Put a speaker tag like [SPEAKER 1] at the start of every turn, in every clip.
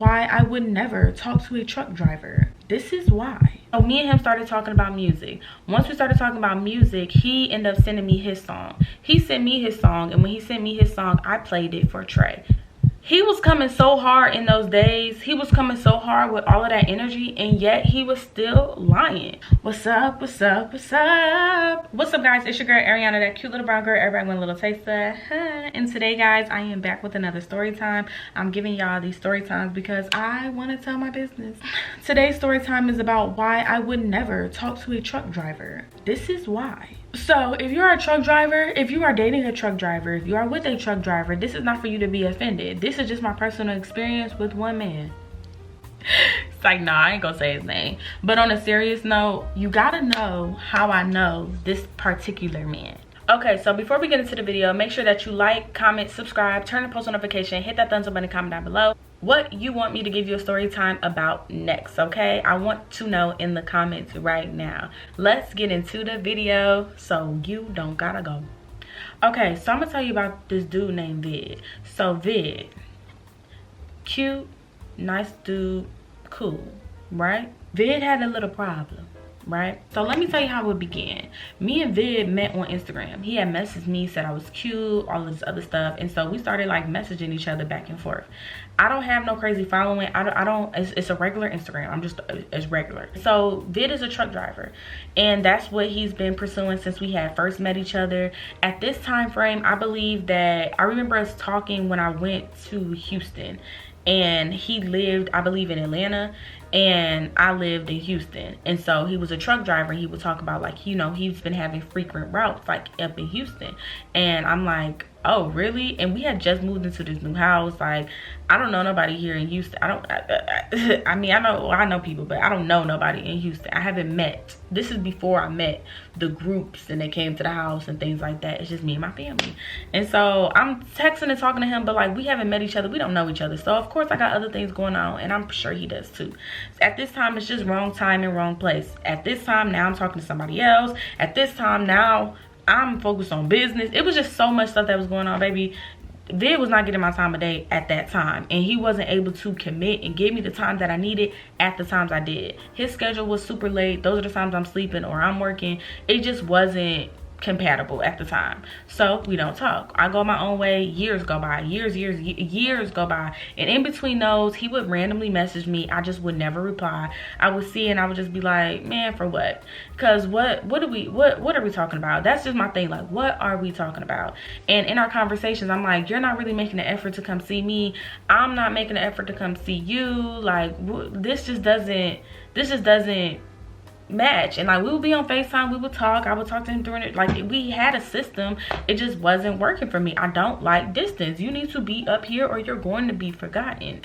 [SPEAKER 1] Why I would never talk to a truck driver. This is why. So me and him started talking about music. Once we started talking about music, he ended up sending me his song. He sent me his song, and when he sent me his song, I played it for Trey. He was coming so hard in those days. He was coming so hard with all of that energy, and yet he was still lying. What's up, what's up, what's up? What's up, guys? It's your girl, Ariana, that cute little brown girl. Everybody want a little taste of. And today, guys, I am back with another story time. I'm giving y'all these story times because I want to tell my business. Today's story time is about why I would never talk to a truck driver. This is why. So if you're a truck driver, if you are dating a truck driver, if you are with a truck driver, this is not for you to be offended. This is just my personal experience with one man. It's like, nah, I ain't gonna say his name. But on a serious note, you gotta know how I know this particular man. Okay, so before we get into the video, make sure that you like, comment, subscribe, turn on post notification, hit that thumbs up button, comment down below what you want me to give you a story time about next, okay? I want to know in the comments right now. Let's get into the video so you don't gotta go. Okay, so I'm gonna tell you about this dude named Vid. So Vid, cute, nice dude, cool, right? Vid had a little problem, right? So let me tell you how it began. Me and Vid met on Instagram. He had messaged me, said I was cute, all this other stuff, and so we started like messaging each other back and forth. I don't have no crazy following. I don't it's a regular Instagram. I'm just as regular. So Vid is a truck driver, and that's what he's been pursuing since we had first met each other. At this time frame, I believe that I remember us talking when I went to Houston, and he lived, I believe, in Atlanta, and I lived in Houston. And so he was a truck driver. He would talk about, like, you know, he's been having frequent routes like up in Houston. And I'm like, oh really? And we had just moved into this new house. Like, I don't know nobody here in Houston. I mean, I know people, but I don't know nobody in Houston. I haven't met. This is before I met the groups and they came to the house and things like that. It's just me and my family. And so I'm texting and talking to him, but like, we haven't met each other. We don't know each other. So of course I got other things going on, and I'm sure he does too. At this time, it's just wrong time and wrong place. At this time, now I'm talking to somebody else. At this time, now I'm focused on business. It was just so much stuff that was going on, baby. Vid was not getting my time of day at that time, and he wasn't able to commit and give me the time that I needed at the times I did. His schedule was super late. Those are the times I'm sleeping or I'm working. It just wasn't compatible at the time, so we don't talk. I go my own way. Years go by, years go by, and in between those, he would randomly message me. I just would never reply. I would see and I would just be like, man, for what? Because what are we talking about? That's just my thing. Like, what are we talking about? And in our conversations, I'm like, you're not really making an effort to come see me. I'm not making an effort to come see you. Like, this just doesn't match. And like, we would be on FaceTime, we would talk, I would talk to him during it. Like, we had a system. It just wasn't working for me. I don't like distance. You need to be up here or you're going to be forgotten.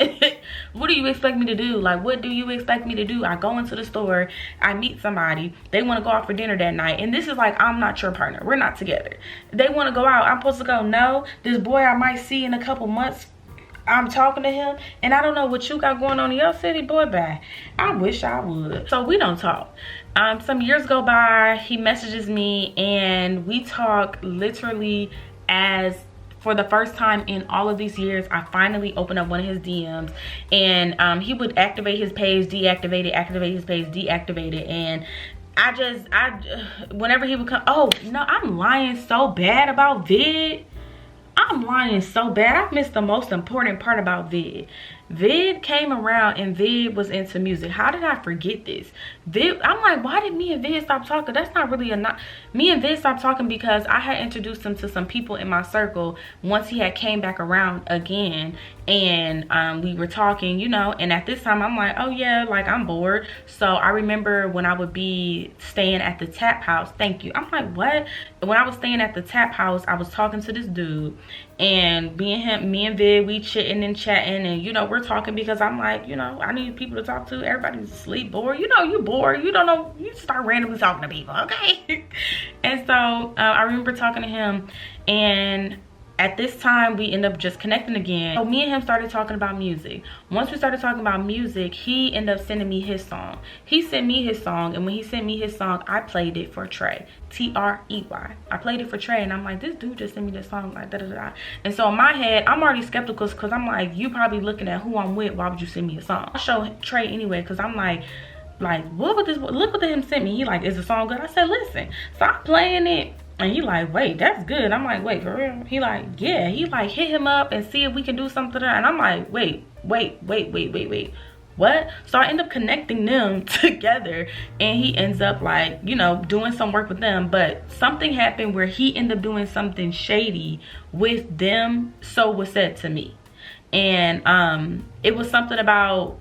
[SPEAKER 1] What do you expect me to do? Like, what do you expect me to do? I go into the store, I meet somebody, they want to go out for dinner that night, and this is like, I'm not your partner, we're not together. They want to go out, I'm supposed to go, no, this boy I might see in a couple months, I'm talking to him, and I don't know what you got going on in your city, boy, bye. I wish I would. So we don't talk. Some years go by, he messages me, and we talk literally as for the first time in all of these years. I finally opened up one of his DMs, and he would activate his page, deactivate it, activate his page, deactivate it, and whenever he would come, oh no, I'm lying so bad about Vid. I'm lying so bad. I missed the most important part about Vid. Vid came around and Vid was into music. How did I forget this? Vid, I'm like, why did me and Vid stop talking? That's not really me and Vid stopped talking because I had introduced him to some people in my circle once he had came back around again, and we were talking, you know, and at this time I'm like, oh yeah, like, I'm bored. So I remember when I would be staying at the tap house, thank you. I'm like, what? When I was staying at the tap house, I was talking to this dude, and me and Vid, we chitting and chatting, and you know, we're talking because I'm like, you know, I need people to talk to. Everybody's asleep, bored. You know, you bored. You don't know. You start randomly talking to people, okay? And so I remember talking to him, and at this time we end up just connecting again. So me and him started talking about music. Once we started talking about music, he ended up sending me his song. He sent me his song, and when he sent me his song, I played it for Trey. T-R-E-Y. I played it for Trey, and I'm like, this dude just sent me this song, like da-da-da. And so in my head, I'm already skeptical because I'm like, you probably looking at who I'm with. Why would you send me a song? I show Trey anyway because I'm like what would this, look what him sent me. He like, is the song good? I said, listen. So I'm playing it. And he like, wait, that's good. I'm like, wait, for real? He like, yeah. He like, hit him up and see if we can do something. And I'm like, wait. What? So I end up connecting them together, and he ends up like, you know, doing some work with them. But something happened where he ended up doing something shady with them. So was said to me. And it was something about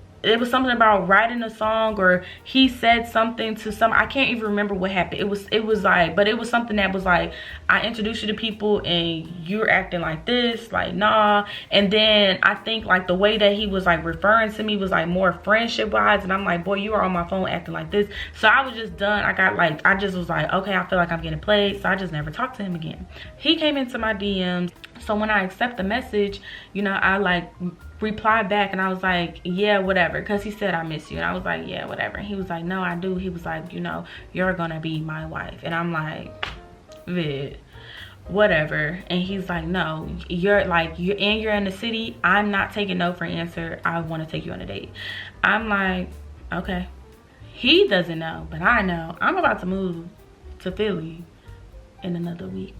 [SPEAKER 1] writing a song, or he said something to some, I can't even remember what happened. It was like, but it was something that was like, I introduced you to people and you're acting like this, like nah. And then I think like the way that he was like referring to me was like more friendship wise, and I'm like, boy, you are on my phone acting like this. So I was just done. I just was like, okay, I feel like I'm getting played. So I just never talked to him again. He came into my DMs. So when I accept the message, you know, I like replied back, and I was like, yeah, whatever, because he said I miss you. And I was like, yeah, whatever. And he was like, no, I do. He was like, you know, you're gonna be my wife. And I'm like, vid, whatever. And he's like, no, you're in the city. I'm not taking no for an answer. I want to take you on a date. I'm like, okay. He doesn't know, but I know. I'm about to move to Philly in another week.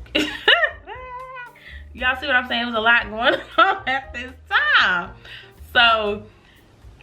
[SPEAKER 1] Y'all see what I'm saying? It was a lot going on at this time. So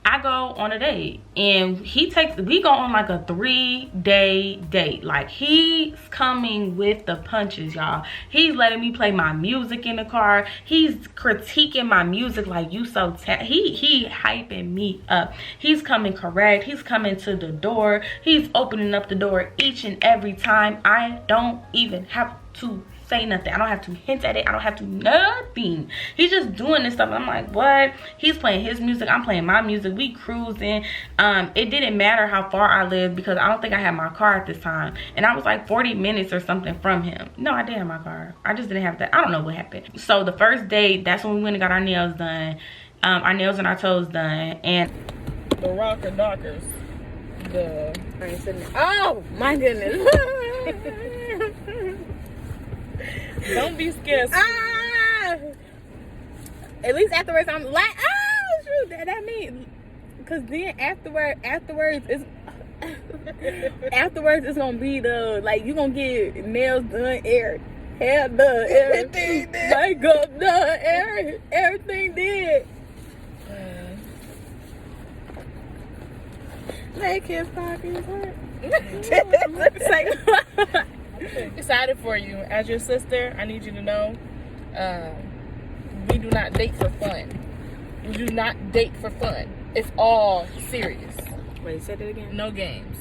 [SPEAKER 1] I go on a date, and we go on like a 3-day date. Like, he's coming with the punches, y'all. He's letting me play my music in the car. He's critiquing my music like, you so he hyping me up. He's coming correct. He's coming to the door. He's opening up the door each and every time. I don't even have to say nothing. I don't have to hint at it. I don't have to nothing. He's just doing this stuff. I'm like, what? He's playing his music. I'm playing my music. We cruising. It didn't matter how far I lived, because I don't think I had my car at this time. And I was like 40 minutes or something from him. No, I did have my car. I just didn't have that. I don't know what happened. So the first date, that's when we went and got our nails done. Our nails and our toes done. And
[SPEAKER 2] the rocker knockers. Oh my goodness. Don't be scared. At least afterwards I'm like, oh shoot, that means, because then afterwards it's gonna be the, like, you gonna get nails done, hair done, everything makeup done, everything did. Make his pockets hurt. Excited for you. As your sister, I need you to know, we do not date for fun. We do not date for fun. It's all serious.
[SPEAKER 1] wait, say that again.
[SPEAKER 2] No games.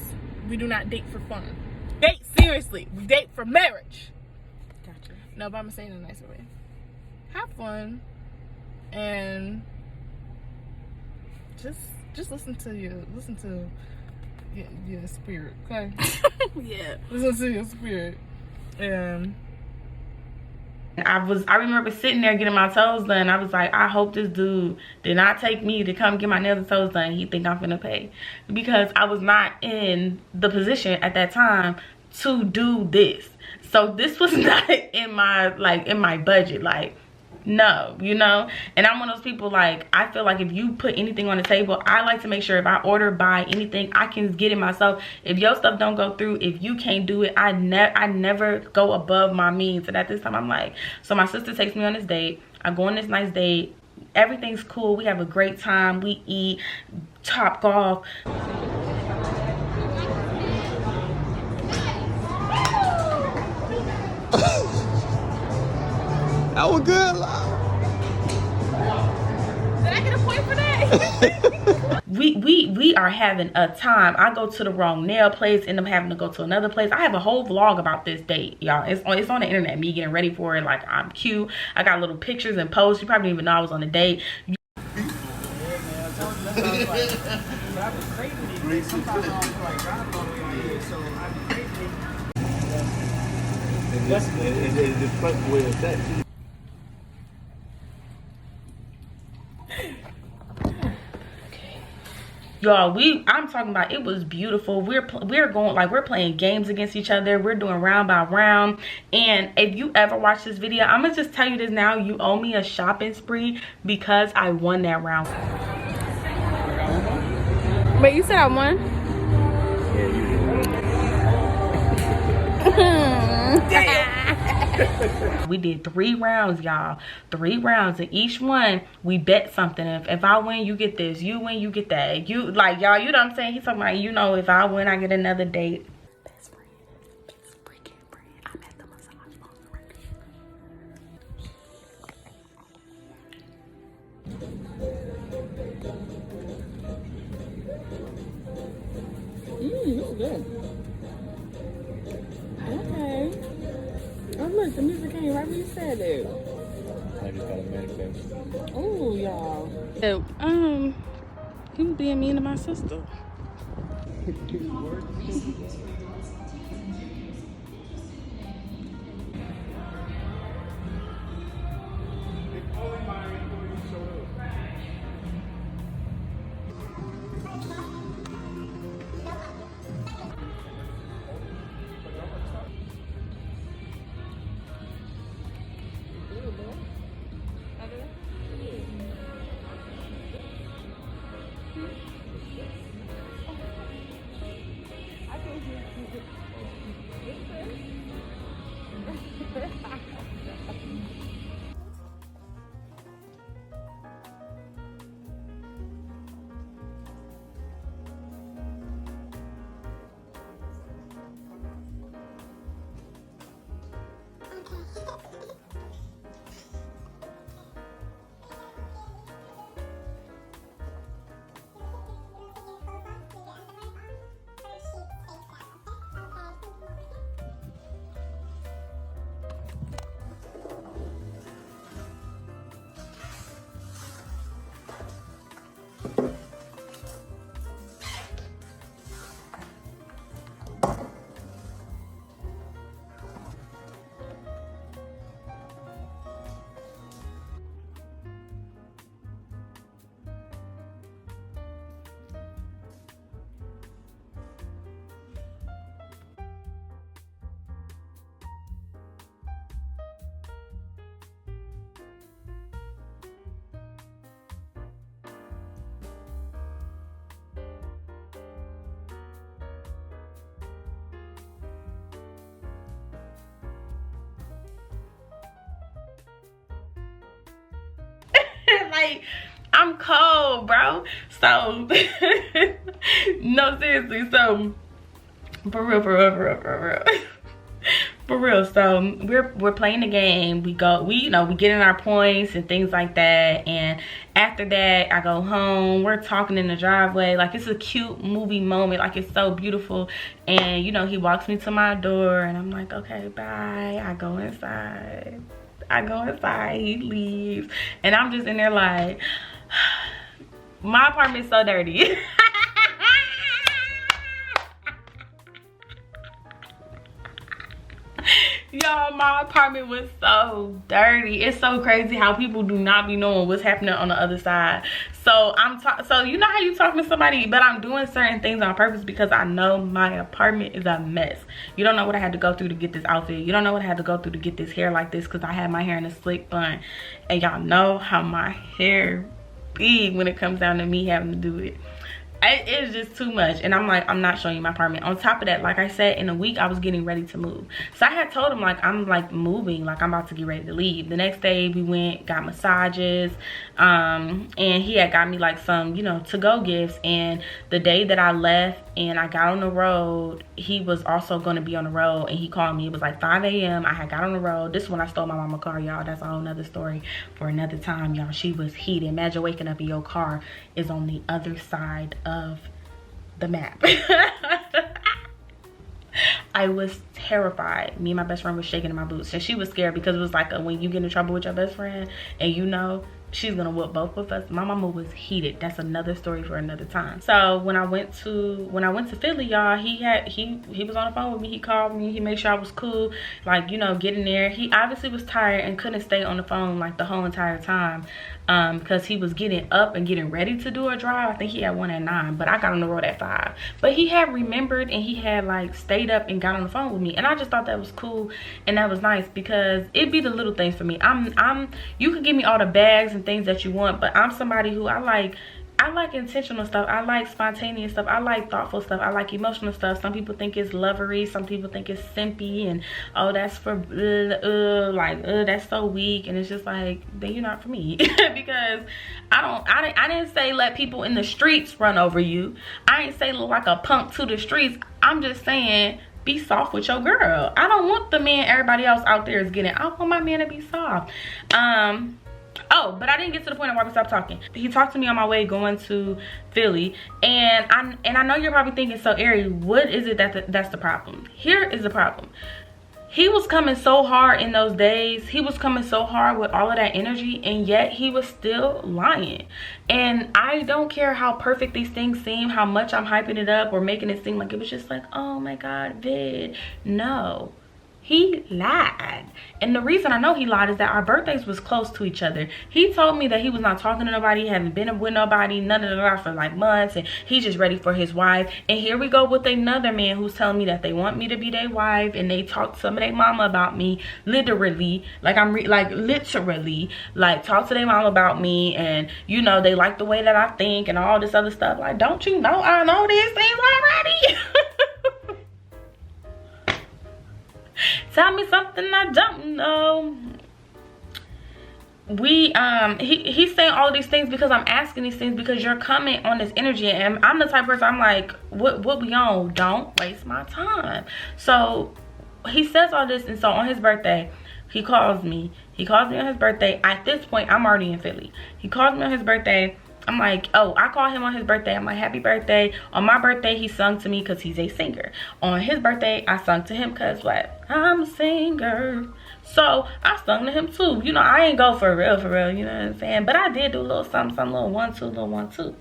[SPEAKER 2] We do not date for fun. Date seriously. We date for marriage.
[SPEAKER 1] Gotcha.
[SPEAKER 2] No, but I'm gonna say it in a nicer way. Have fun, and just listen to your spirit, okay?
[SPEAKER 1] Yeah.
[SPEAKER 2] Listen to your spirit.
[SPEAKER 1] I remember sitting there getting my toes done. I was like, I hope this dude did not take me to come get my nails and toes done. He think I'm finna pay, because I was not in the position at that time to do this. So this was not in my budget. Like, no, you know. And I'm one of those people, like, I feel like if you put anything on the table, I like to make sure if I order, buy anything, I can get it myself. If your stuff don't go through, if you can't do it, I never go above my means. And at this time, I'm like, so my sister takes me on this date. I go on this nice date. Everything's cool. We have a great time. We eat, top golf.
[SPEAKER 3] That was good.
[SPEAKER 2] Did I get a point for that?
[SPEAKER 1] we are having a time. I go to the wrong nail place, end up having to go to another place. I have a whole vlog about this date, y'all. It's on the internet, me getting ready for it. Like, I'm cute. I got little pictures and posts. You probably didn't even know I was on a date. y'all. I'm talking about, it was beautiful. We're going, like, we're playing games against each other. We're doing round by round. And if you ever watch this video, I'm gonna just tell you this now, you owe me a shopping spree because I won that round.
[SPEAKER 2] Wait, you said I won?
[SPEAKER 1] We did 3 rounds, y'all. 3 rounds, and each one we bet something. If I win, you get this. You win, you get that. You, like, y'all, you know what I'm saying? He's talking about, you know, if I win, I get another date. Best friend, best freaking friend. I'm at the massage parlor right
[SPEAKER 2] This is good. Okay. Oh look, the music came right when you said it.
[SPEAKER 3] I just got a manifest.
[SPEAKER 2] Oh y'all. He was being mean to my sister.
[SPEAKER 1] Like, I'm cold, bro. So no, seriously. So for real. So we're playing the game. We you know, we get in our points and things like that. And after that, I go home. We're talking in the driveway. Like, it's a cute movie moment. Like, it's so beautiful. And you know, he walks me to my door, and I'm like, okay, bye. I go inside. He leaves, and I'm just in there like, my apartment's so dirty. Y'all, my apartment was so dirty. It's so crazy how people do not be knowing what's happening on the other side. So so you know how you talking to somebody, but I'm doing certain things on purpose because I know my apartment is a mess. You don't know what I had to go through to get this outfit. You don't know what I had to go through to get this hair like this, because I had my hair in a slick bun, and y'all know how my hair be when it comes down to me having to do it. It's just too much, and I'm like, I'm not showing you my apartment. On top of that, like I said, in a week I was getting ready to move. So I had told him, like, I'm like moving, like I'm about to get ready to leave. The next day we went, got massages, and he had got me like some, you know, to-go gifts. And the day that I left and I got on the road, he was also going to be on the road, and he called me. It was like 5 a.m. I had got on the road. This is when I stole my mama car, y'all. That's a whole nother story for another time, y'all. She was heated. Imagine waking up in your car is on the other side of the map. I was terrified. Me and my best friend was shaking in my boots, and she was scared because it was like when you get in trouble with your best friend and you know she's gonna whoop both of us. My mama was heated. That's another story for another time. So when I went to Philly, y'all, he was on the phone with me. He called me. He made sure I was cool, like, you know, getting there. He obviously was tired and couldn't stay on the phone like the whole entire time. because he was getting up and getting ready to do a drive. I think he had one at 9, but I got on the road at 5. But he had remembered, and he had like stayed up and got on the phone with me, and I just thought that was cool and that was nice, because it be the little things for me. You can give me all the bags and things that you want, but I'm somebody who I like intentional stuff. I like spontaneous stuff. I like thoughtful stuff. I like emotional stuff. Some people think it's lovery. Some people think it's simpy, and oh, that's for that's so weak. And it's just like, then you're not for me. Because I didn't say let people in the streets run over you. I ain't say look like a punk to the streets. I'm just saying, be soft with your girl. I don't want the man everybody else out there is getting. I want my man to be soft. Oh, but I didn't get to the point of why we stopped talking. He talked to me on my way going to Philly, and I know you're probably thinking, so Airi, what is it that's the problem? Here is the problem. He was coming so hard in those days. He was coming so hard with all of that energy, and yet he was still lying. And I don't care how perfect these things seem, how much I'm hyping it up or making it seem like it was just like, oh my God, vid. No. He lied. And the reason I know he lied is that our birthdays was close to each other. He told me that he was not talking to nobody, hadn't been with nobody, none of that for like months, and he's just ready for his wife. And here we go with another man who's telling me that they want me to be their wife, and they talk to some of their mama about me, literally, like literally, like talk to their mom about me, and you know, they like the way that I think and all this other stuff. Like, don't you know I know these things already? Tell me something I don't know. He's saying all of these things because I'm asking these things, because you're coming on this energy, and I'm the type of person, I'm like, what we on? Don't waste my time. So he says all this, and so on his birthday, he calls me. He calls me on his birthday. At this point, I'm already in Philly. He calls me on his birthday. I'm like, oh, I call him on his birthday. I'm like, happy birthday. On my birthday, he sung to me because he's a singer. On his birthday, I sung to him because what? I'm a singer. So I sung to him too. You know, I ain't go for real, you know what I'm saying? But I did do a little something, little 1, 2, little 1, 2.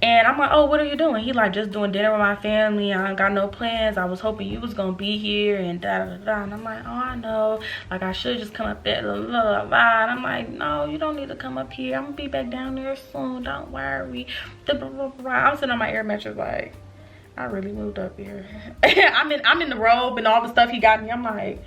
[SPEAKER 1] And I'm like, oh, what are you doing? He like, just doing dinner with my family. I ain't got no plans. I was hoping you was gonna be here and da da da. And I'm like, oh, I know. Like, I should just come up there. Blah, blah, blah. And I'm like, no, you don't need to come up here. I'm gonna be back down there soon. Don't worry. Blah, blah, blah, blah. I'm sitting on my air mattress like, I really moved up here. I'm in the robe and all the stuff he got me. I'm like,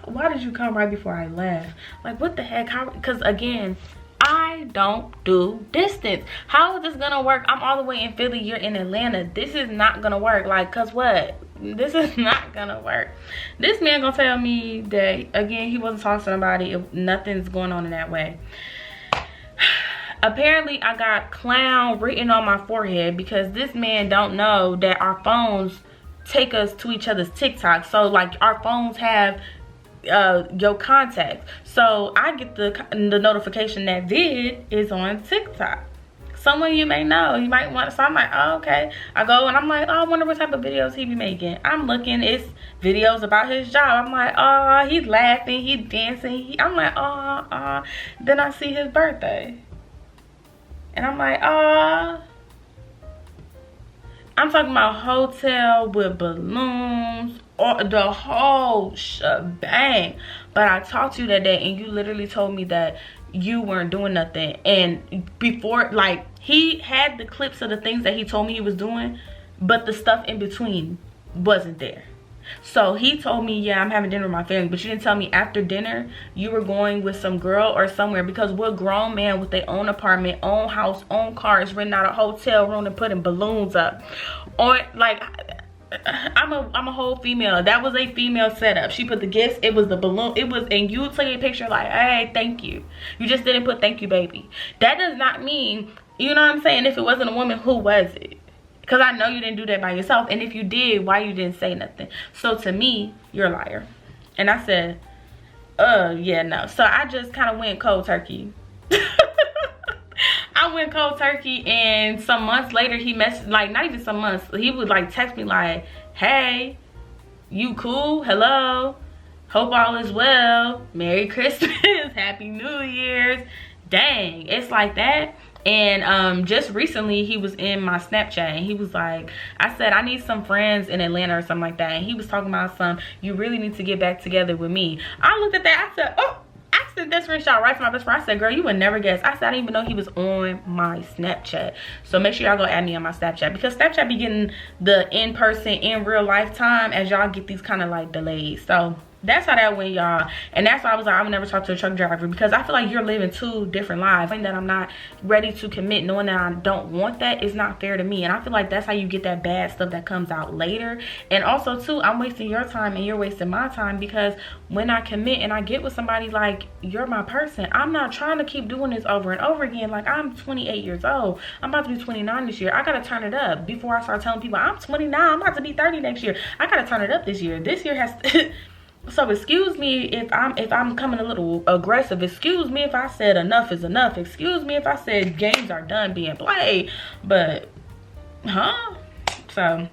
[SPEAKER 1] why did you come right before I left? Like, what the heck? How? Because again, I don't do distance. How is this gonna work? I'm all the way in Philly, you're in Atlanta. This is not gonna work. Like, cause what? This is not gonna work. This man gonna tell me that again he wasn't talking to somebody, if nothing's going on in that way. Apparently I got clown written on my forehead because this man don't know that our phones take us to each other's TikTok. So like our phones have your contacts. So I get the notification that vid is on TikTok. Someone you may know, you might want. So I'm like, oh, okay. I go and I'm like, oh, I wonder what type of videos he be making. I'm looking, it's videos about his job. I'm like, oh, he's laughing, he's dancing. I'm like, oh. Then I see his birthday, and I'm like, oh. I'm talking about hotel with balloons, or the whole shebang. But I talked to you that day, and you literally told me that you weren't doing nothing. And before, like, he had the clips of the things that he told me he was doing, but the stuff in between wasn't there. So he told me, yeah, I'm having dinner with my family, but you didn't tell me after dinner you were going with some girl or somewhere, because what grown man with their own apartment, own house, own car is renting out a hotel room and putting balloons up? Or like, I'm a whole female. That was a female setup. She put the gifts, it was the balloon, it was, and you took a picture like, hey, thank you. You just didn't put thank you, baby. That does not mean, you know what I'm saying, if it wasn't a woman, who was it? Because I know you didn't do that by yourself. And if you did, why you didn't say nothing? So to me, you're a liar. And I said, yeah, no. So I just kind of went cold turkey. I went cold turkey, and some months later he messaged, like not even some months, he would like text me like, hey, you cool? Hello? Hope all is well. Merry Christmas. Happy New Year's. Dang, it's like that. And just recently he was in my Snapchat, and he was like, I said I need some friends in Atlanta or something like that, and he was talking about you really need to get back together with me. I looked at that, I said, oh, I sent that screenshot right to my best friend. I said, girl, you would never guess. I said, I didn't even know he was on my Snapchat. So make sure y'all go add me on my Snapchat, because Snapchat be getting the in-person, in real life time as y'all get these kind of like delays. So that's how that went, y'all. And that's why I was like, I would never talk to a truck driver, because I feel like you're living two different lives. And that I'm not ready to commit, knowing that I don't want that, is not fair to me. And I feel like that's how you get that bad stuff that comes out later. And also too, I'm wasting your time and you're wasting my time, because when I commit and I get with somebody, like, you're my person. I'm not trying to keep doing this over and over again. Like, I'm 28 years old. I'm about to be 29 this year. I gotta turn it up before I start telling people I'm 29. I'm about to be 30 next year. I gotta turn it up this year. This year has to so excuse me if I'm coming a little aggressive. Excuse me if I said enough is enough. Excuse me if I said games are done being played. But so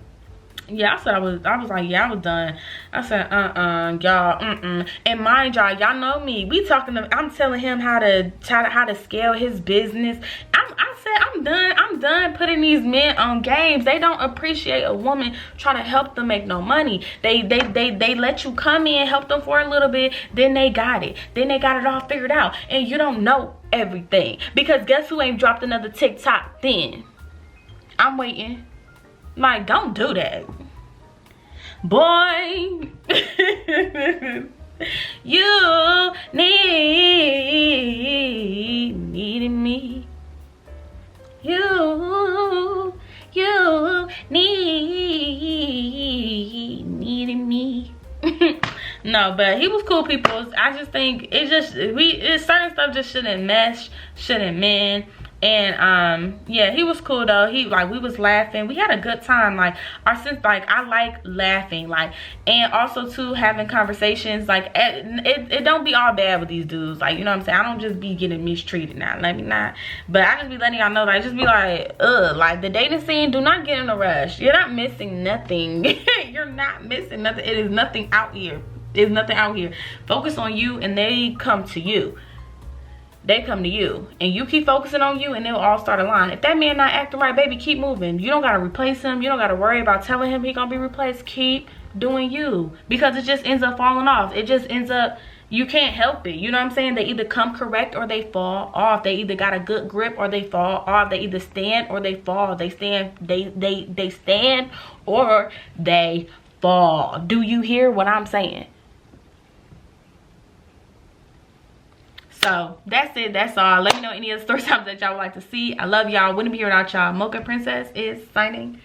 [SPEAKER 1] yeah, I was like, yeah, I was done. I said, y'all, And mind y'all know me. I'm telling him how to scale his business. I said, I'm done putting these men on games. They don't appreciate a woman trying to help them make no money. They let you come in, help them for a little bit, then they got it. Then they got it all figured out. And you don't know everything. Because guess who ain't dropped another TikTok then? I'm waiting. Like, don't do that. Boy, you needed me. You needed me. No, but he was cool, people. I just think it's certain stuff just shouldn't mesh, shouldn't mend. And yeah, he was cool though. We was laughing. We had a good time. Like, I like laughing, like, and also too having conversations. Like, it don't be all bad with these dudes. Like, you know what I'm saying? I don't just be getting mistreated now. Let me not. But I just be letting y'all know, like, just be like, like, the dating scene, do not get in a rush. You're not missing nothing. You're not missing nothing. It is nothing out here. There's nothing out here. Focus on you, and they come to you. They come to you, and you keep focusing on you, and they'll all start a line. If that man not acting right, baby, keep moving. You don't gotta replace him. You don't gotta worry about telling him he gonna be replaced. Keep doing you, because it just ends up falling off. It just ends up, you can't help it. You know what I'm saying? They either come correct or they fall off. They either got a good grip or they fall off. They either stand or they fall. They stand or they fall. Do you hear what I'm saying? So that's it. That's all. Let me know any other story times that y'all would like to see. I love y'all. Wouldn't be here without y'all. Mocha Princess is signing